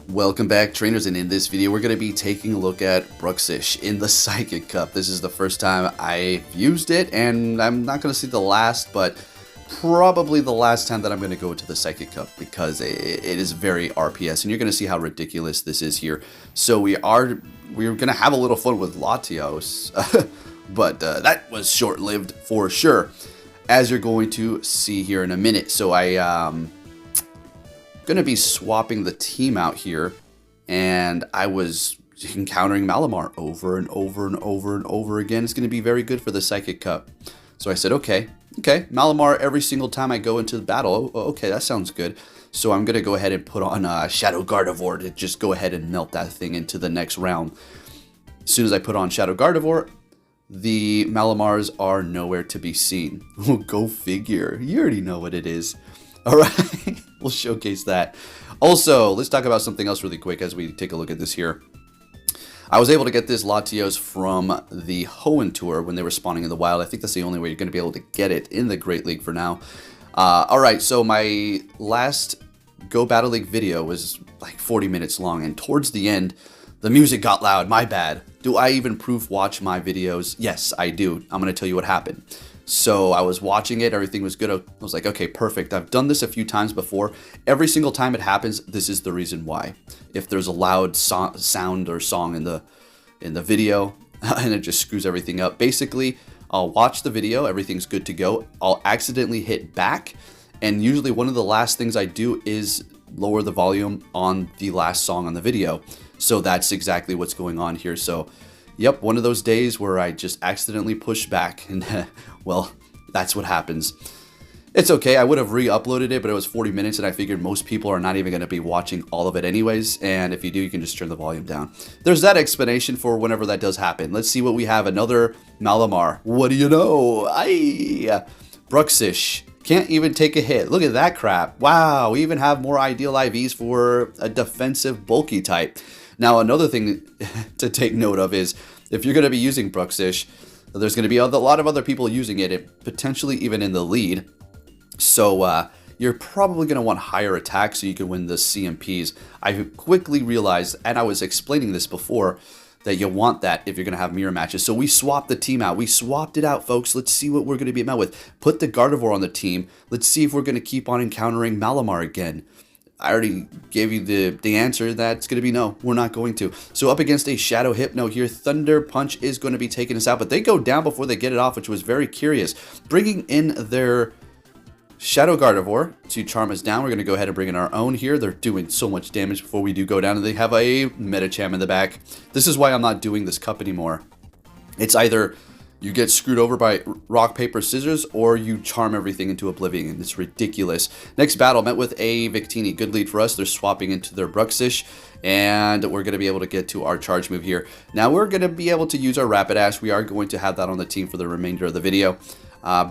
Welcome back, trainers, and in this video we're going to be taking a look at Bruxish in the Psychic Cup. This is the first time I've used it, and I'm not going to see the last, but probably the last time that I'm going to go to the Psychic Cup, because it is very RPS, and you're going to see how ridiculous this is here. So we're going to have a little fun with Latios, but that was short-lived for sure, as you're going to see here in a minute. So going to be swapping the team out here, and I was encountering Malamar over and over and over and over again. It's going to be very good for the Psychic Cup. So I said, okay, Malamar every single time I go into the battle. Okay, that sounds good. So I'm going to go ahead and put on Shadow Gardevoir to just go ahead and melt that thing into the next round. As soon as I put on Shadow Gardevoir, the Malamars are nowhere to be seen. Go figure. You already know what it is. All right, we'll showcase that. Also, let's talk about something else really quick as we take a look at this here. I was able to get this Latios from the Hoenn Tour when they were spawning in the wild. I think that's the only way you're going to be able to get it in the Great League for now. All right, so my last Go Battle League video was like 40 minutes long, and towards the end, the music got loud. My bad. Do I even proof watch my videos? Yes, I do. I'm going to tell you what happened. So I was watching it, everything was good. I was like, okay, perfect. I've done this a few times before. Every single time it happens, this is the reason why. If there's a loud sound or song in the video, and it just screws everything up. Basically, I'll watch the video, everything's good to go. I'll accidentally hit back, and usually one of the last things I do is lower the volume on the last song on the video. So that's exactly what's going on here. So yep, one of those days where I just accidentally pushed back, and well, that's what happens. It's okay, I would have re-uploaded it, but it was 40 minutes, and I figured most people are not even going to be watching all of it anyways, and if you do, you can just turn the volume down. There's that explanation for whenever that does happen. Let's see what we have. Another Malamar. What do you know? Bruxish. Can't even take a hit. Look at that crap. Wow, we even have more ideal IVs for a defensive bulky type. Now, another thing to take note of is if you're going to be using Bruxish, there's going to be a lot of other people using it, and potentially even in the lead. So you're probably going to want higher attack so you can win the CMPs. I quickly realized, and I was explaining this before, that you want that if you're going to have mirror matches. So we swapped the team out. We swapped it out, folks. Let's see what we're going to be met with. Put the Gardevoir on the team. Let's see if we're going to keep on encountering Malamar again. I already gave you the answer. That's going to be no, we're not going to. So up against a Shadow Hypno here, Thunder Punch is going to be taking us out, but they go down before they get it off, which was very curious. Bringing in their Shadow Gardevoir to charm us down. We're going to go ahead and bring in our own here. They're doing so much damage before we do go down, and they have a Medicham in the back. This is why I'm not doing this cup anymore. It's either you get screwed over by rock, paper, scissors, or you charm everything into oblivion, and it's ridiculous. Next battle, met with a Victini. Good lead for us. They're swapping into their Bruxish, and we're going to be able to get to our charge move here. Now we're going to be able to use our Rapidash. We are going to have that on the team for the remainder of the video.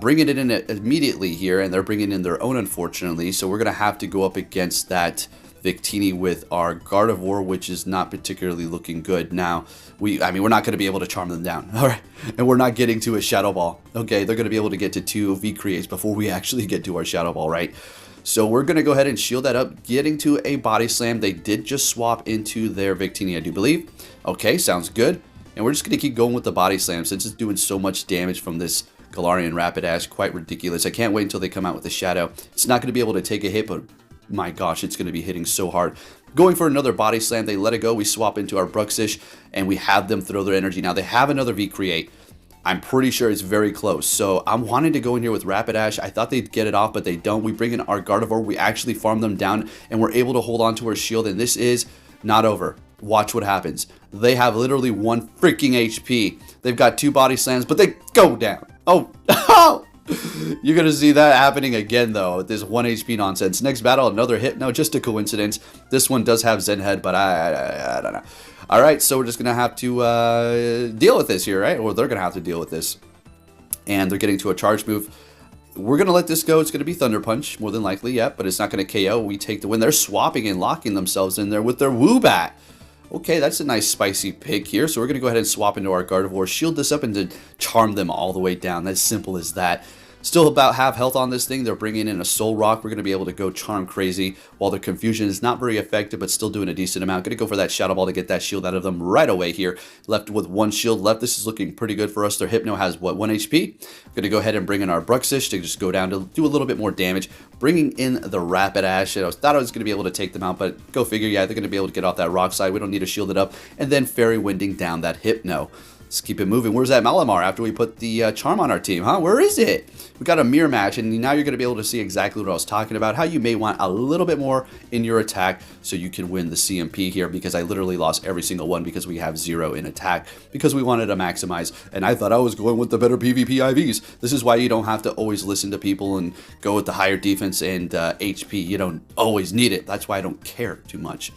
Bringing it in immediately here, and they're bringing in their own, unfortunately, so we're going to have to go up against that Victini with our Gardevoir, which is not particularly looking good. Now, we're not going to be able to charm them down, all right? And we're not getting to a Shadow Ball. Okay, they're going to be able to get to 2 V-Creates before we actually get to our Shadow Ball, right? So we're going to go ahead and shield that up, getting to a Body Slam. They did just swap into their Victini, I do believe. Okay, sounds good. And we're just going to keep going with the Body Slam since it's doing so much damage from this Galarian Rapidash. Quite ridiculous. I can't wait until they come out with the Shadow. It's not going to be able to take a hit, but my gosh, it's going to be hitting so hard. Going for another Body Slam, they let it go. We swap into our Bruxish, and we have them throw their energy. Now, they have another V-Create. I'm pretty sure it's very close. So I'm wanting to go in here with Rapidash. I thought they'd get it off, but they don't. We bring in our Gardevoir. We actually farm them down, and we're able to hold on to our shield, and this is not over. Watch what happens. They have literally 1 freaking HP. They've got 2 Body Slams, but they go down. Oh, you're going to see that happening again, though, with this 1 HP nonsense. Next battle, another Hypno, just a coincidence. This one does have Zen Head, but I don't know. All right, so we're just going to have to deal with this here, right? Or they're going to have to deal with this. And they're getting to a charge move. We're going to let this go. It's going to be Thunder Punch, more than likely, yeah, but it's not going to KO. We take the win. They're swapping and locking themselves in there with their Woobat. Okay, that's a nice spicy pick here. So we're going to go ahead and swap into our Gardevoir, shield this up, and to charm them all the way down. That's simple as that. Still about half health on this thing. They're bringing in a Soul Rock. We're going to be able to go Charm Crazy, while the Confusion is not very effective, but still doing a decent amount. Going to go for that Shadow Ball to get that shield out of them right away here. Left with 1 shield left. This is looking pretty good for us. Their Hypno has, what, 1 HP? Going to go ahead and bring in our Bruxish to just go down to do a little bit more damage. Bringing in the Rapidash. I thought I was going to be able to take them out, but go figure, yeah, they're going to be able to get off that rock side. We don't need to shield it up. And then Fairy Winding down that Hypno. Let's keep it moving. Where's that Malamar after we put the Charm on our team, huh? Where is it? We got a mirror match, and now you're going to be able to see exactly what I was talking about, how you may want a little bit more in your attack so you can win the CMP here, because I literally lost every single one because we have 0 in attack, because we wanted to maximize, and I thought I was going with the better PvP IVs. This is why you don't have to always listen to people and go with the higher defense and HP. You don't always need it. That's why I don't care too much.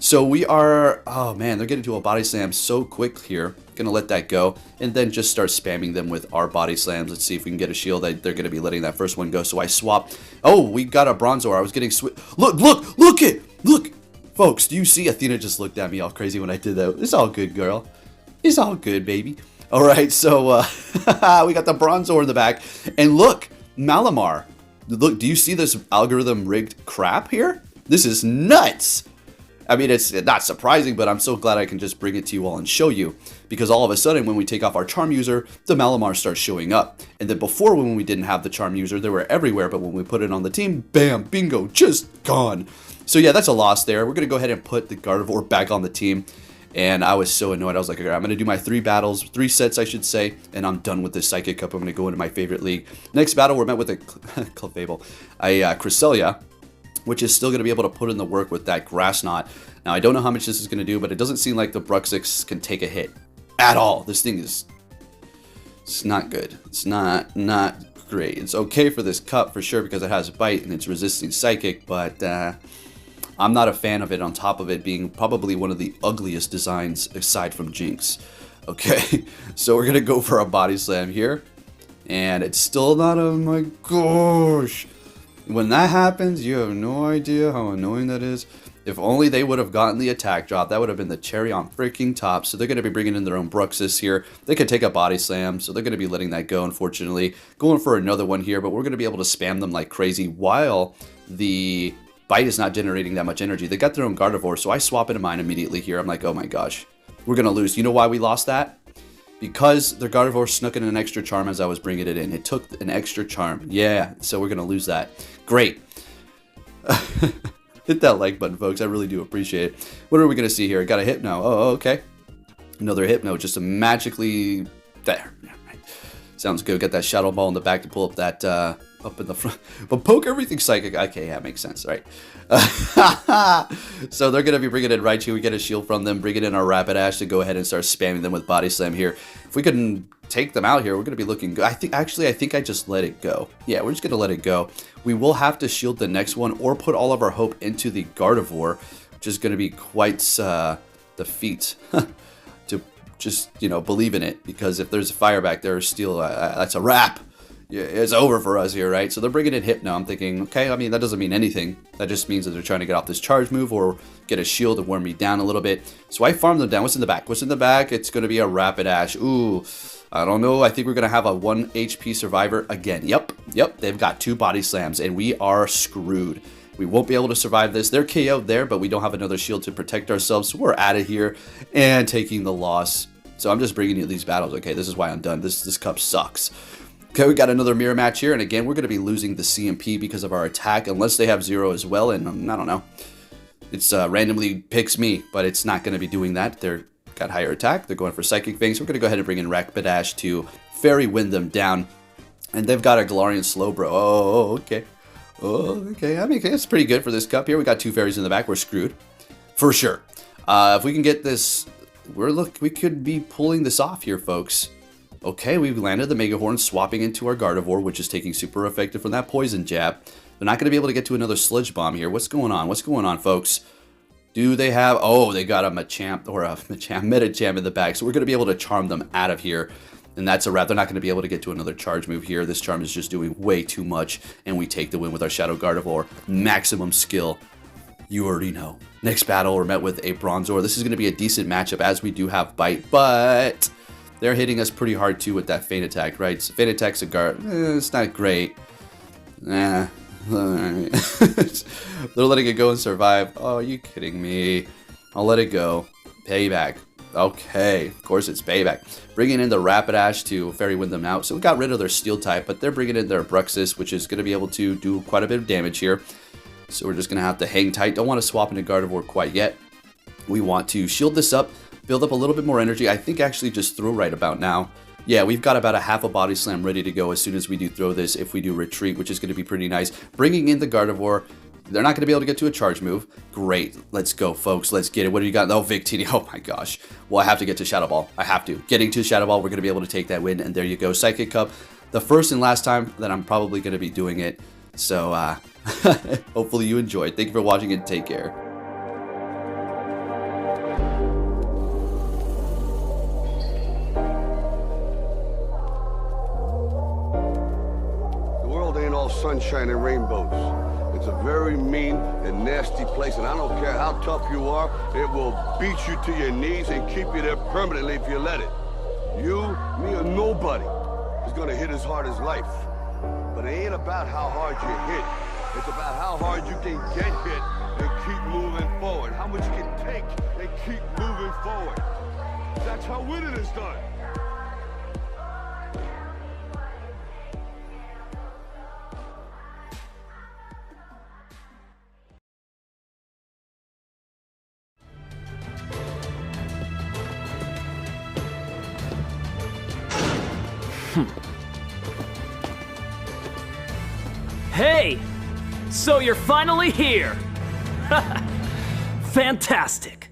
So we are, oh man, they're getting to a body slam so quick here. Gonna let that go and then just start spamming them with our body slams. Let's see if we can get a shield. They're gonna be letting that first one go. So I swap. Oh, we got a Bronzor. I was getting Look, folks, do you see? Athena just looked at me all crazy when I did that. It's all good, girl. It's all good, baby. All right, so we got the Bronzor in the back, and look, Malamar. Look, do you see this algorithm rigged crap here? This is nuts. I mean, it's not surprising, but I'm so glad I can just bring it to you all and show you. Because all of a sudden, when we take off our Charm User, the Malamar starts showing up. And then before, when we didn't have the Charm User, they were everywhere. But when we put it on the team, bam, bingo, just gone. So yeah, that's a loss there. We're going to go ahead and put the Gardevoir back on the team. And I was so annoyed. I was like, okay, I'm going to do my 3 battles, 3 sets, I should say. And I'm done with this Psychic Cup. I'm going to go into my favorite league. Next battle, we're met with a Clefable, a Cresselia, which is still going to be able to put in the work with that Grass Knot. Now, I don't know how much this is going to do, but it doesn't seem like the Bruxish can take a hit at all. This thing is, it's not good. It's not great. It's okay for this cup for sure because it has a bite and it's resisting Psychic, but I'm not a fan of it, on top of it being probably one of the ugliest designs aside from Jinx. Okay, so we're going to go for a Body Slam here, and it's still not, oh my gosh. When that happens, you have no idea how annoying that is. If only they would have gotten the attack drop, that would have been the cherry on freaking top. So they're going to be bringing in their own Bruxish here. They could take a Body Slam, so they're going to be letting that go, unfortunately. Going for another one here, but we're going to be able to spam them like crazy while the bite is not generating that much energy. They got their own Gardevoir, so I swap into mine immediately here. I'm like, oh my gosh, we're going to lose. You know why we lost that? Because their Gardevoir snuck in an extra charm as I was bringing it in. It took an extra charm. Yeah, so we're going to lose that. Great. Hit that like button, folks. I really do appreciate it. What are we going to see here? I got a Hypno. Oh, okay. Another Hypno just to magically... There. Sounds good. Got that Shadow Ball in the back to pull up that... up in the front. But poke everything Psychic. Okay, yeah, makes sense, right? So they're going to be bringing in Raichu. We get a shield from them. Bringing in our Rapidash to go ahead and start spamming them with Body Slam here. If we can take them out here, we're going to be looking good. I think I just let it go. Yeah, we're just going to let it go. We will have to shield the next one or put all of our hope into the Gardevoir, which is going to be quite the feat to just, you know, believe in it. Because if there's a fire back there, Steel, that's a wrap. Yeah, it's over for us here, right? So they're bringing in Hypno. I'm thinking, okay, I mean, that doesn't mean anything. That just means that they're trying to get off this charge move or get a shield and wear me down a little bit. So I farm them down. What's in the back? What's in the back? It's going to be a Rapidash. Ooh, I don't know. I think we're going to have a 1 HP survivor again. Yep. They've got 2 Body Slams, and we are screwed. We won't be able to survive this. They're KO'd there, but we don't have another shield to protect ourselves. So we're out of here and taking the loss. So I'm just bringing you these battles. Okay, this is why I'm done. This cup sucks. Okay, we got another mirror match here, and again, we're going to be losing the CMP because of our attack, unless they have 0 as well, and I don't know. It's randomly picks me, but it's not going to be doing that. They're got higher attack. They're going for Psychic Fang, so we're going to go ahead and bring in Rapidash to Fairy Wind them down, and they've got a Galarian Slowbro. Oh, okay. Oh, okay. I mean, it's pretty good for this cup here. We got 2 fairies in the back. We're screwed, for sure. If we can get this, we could be pulling this off here, folks. Okay, we've landed the Mega Horn, swapping into our Gardevoir, which is taking super effective from that Poison Jab. They're not going to be able to get to another Sludge Bomb here. What's going on? What's going on, folks? Do they have... Oh, they got a Machamp or a Medicham in the back, so we're going to be able to charm them out of here. And that's a wrap. They're not going to be able to get to another charge move here. This charm is just doing way too much, and we take the win with our Shadow Gardevoir. Maximum skill. You already know. Next battle, we're met with a Bronzor. This is going to be a decent matchup, as we do have Bite, but... they're hitting us pretty hard too with that feint attack, right? So feint attack's a guard. It's not great. They're letting it go and survive. Oh, are you kidding me? I'll let it go. Payback. Okay, of course it's payback. Bringing in the Rapidash to Fairy Wind them out. So we got rid of their Steel type, but they're bringing in their Bruxus, which is going to be able to do quite a bit of damage here. So we're just going to have to hang tight. Don't want to swap into Gardevoir quite yet. We want to shield this up, build up a little bit more energy. I think actually just throw right about now. Yeah, we've got about a half a Body Slam ready to go as soon as we do throw this, if we do Retreat, which is going to be pretty nice. Bringing in the Gardevoir. They're not going to be able to get to a charge move. Great. Let's go, folks. Let's get it. What do you got? Oh, Victini. Oh, my gosh. Well, I have to get to Shadow Ball. I have to. Getting to Shadow Ball, we're going to be able to take that win. And there you go. Psychic Cup. The first and last time that I'm probably going to be doing it. So, hopefully you enjoyed. Thank you for watching and take care. The world ain't all sunshine and rainbows. It's a very mean and nasty place, and I don't care how tough you are, it will beat you to your knees and keep you there permanently if you let it. You, me, or nobody is gonna hit as hard as life. But it ain't about how hard you hit. It's about how hard you can get hit and keep moving forward. How much you can take and keep moving forward. That's how winning is done. Hey! So you're finally here! Fantastic!